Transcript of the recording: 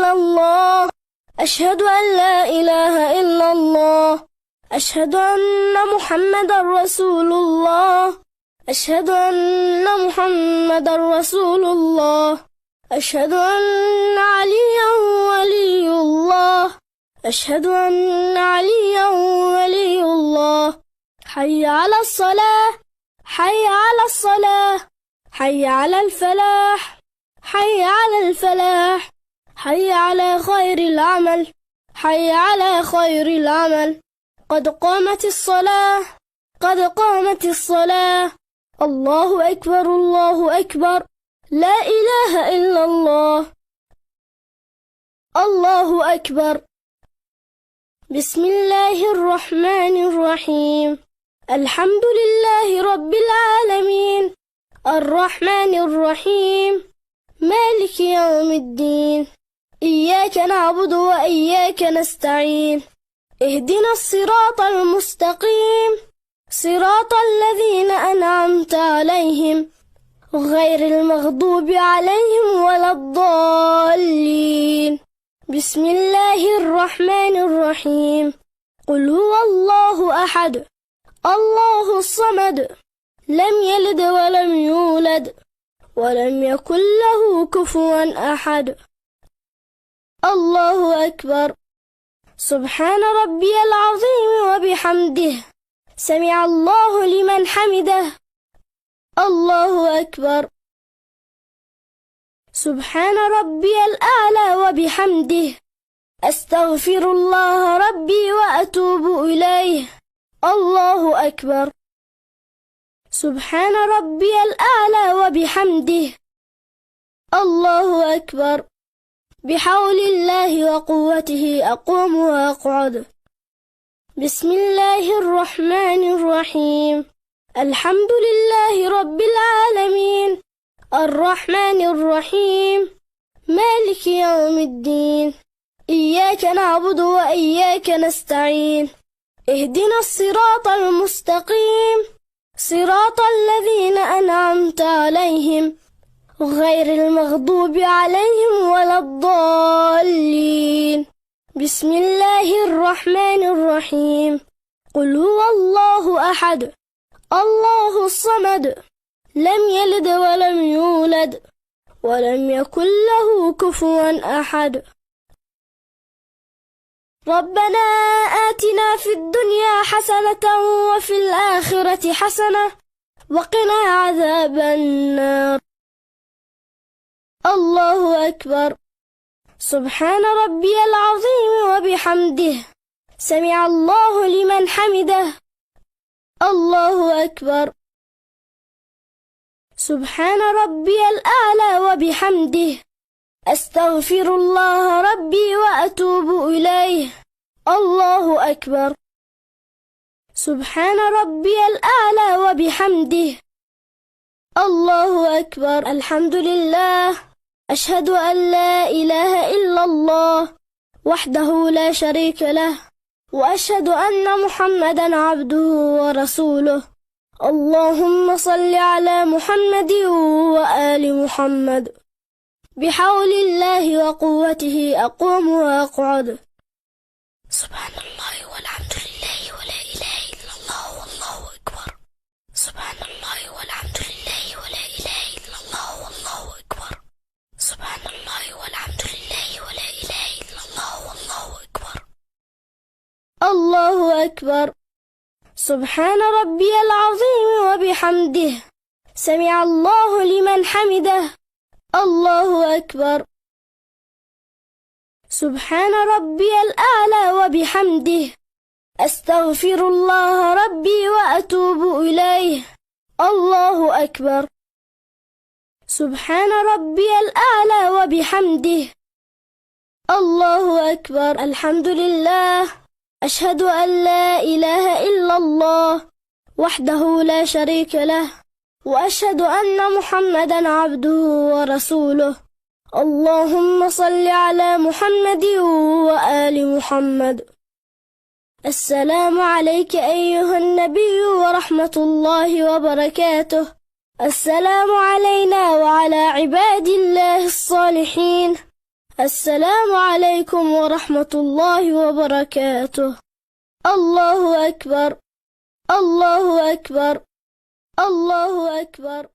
إلا الله أشهد أن لا إله إلا الله أشهد أن محمدا رسول الله أشهد أن محمدا رسول الله أشهد أن عليا ولي الله أشهد أن عليا ولي الله حي على الصلاة حي على الصلاة حي على الفلاح حي على الفلاح حي على خير العمل حي على خير العمل قد قامت الصلاة قد قامت الصلاة الله أكبر الله أكبر لا إله إلا الله الله أكبر بسم الله الرحمن الرحيم الحمد لله رب العالمين الرحمن الرحيم مالك يوم الدين إياك نعبد وإياك نستعين اهدنا الصراط المستقيم صراط الذين أنعمت عليهم غير المغضوب عليهم ولا الضالين بسم الله الرحمن الرحيم قل هو الله أحد الله الصمد لم يلد ولم يولد ولم يكن له كفوا أحد الله أكبر سبحان ربي العظيم وبحمده سمع الله لمن حمده الله أكبر سبحان ربي الأعلى وبحمده أستغفر الله ربي وأتوب إليه الله أكبر سبحان ربي الأعلى وبحمده الله أكبر بحول الله وقوته أقوم وأقعد بسم الله الرحمن الرحيم الحمد لله رب العالمين الرحمن الرحيم مالك يوم الدين إياك نعبد وإياك نستعين اهدنا الصراط المستقيم صراط الذين أنعمت عليهم غير المغضوب عليهم ولا الضالين بسم الله الرحمن الرحيم قل هو الله أحد الله الصمد لم يلد ولم يولد ولم يكن له كفوا أحد ربنا آتنا في الدنيا حسنة وفي الآخرة حسنة وقنا عذاب النار الله أكبر سبحان ربي العظيم وبحمده سمع الله لمن حمده الله أكبر سبحان ربي الأعلى وبحمده أستغفر الله ربي وأتوب إليه الله أكبر سبحان ربي الأعلى وبحمده الله أكبر الحمد لله أشهد أن لا إله إلا الله وحده لا شريك له وأشهد أن محمدا عبده ورسوله اللهم صل على محمد وآل محمد بحول الله وقوته أقوم وأقعد سبحان الله والحمد لله ولا إله إلا الله والله أكبر سبحان الله والحمد لله ولا إله إلا الله والله أكبر سبحان الله والحمد لله ولا إله إلا الله والله أكبر الله أكبر سبحان ربي العظيم وبحمده سمع الله لمن حمده الله أكبر سبحان ربي الأعلى وبحمده أستغفر الله ربي وأتوب إليه الله أكبر سبحان ربي الأعلى وبحمده الله أكبر الحمد لله أشهد أن لا إله إلا الله وحده لا شريك له وأشهد أن محمدا عبده ورسوله اللهم صل على محمد وآل محمد السلام عليك أيها النبي ورحمة الله وبركاته السلام علينا وعلى عباد الله الصالحين السلام عليكم ورحمة الله وبركاته. الله أكبر، الله أكبر، الله أكبر.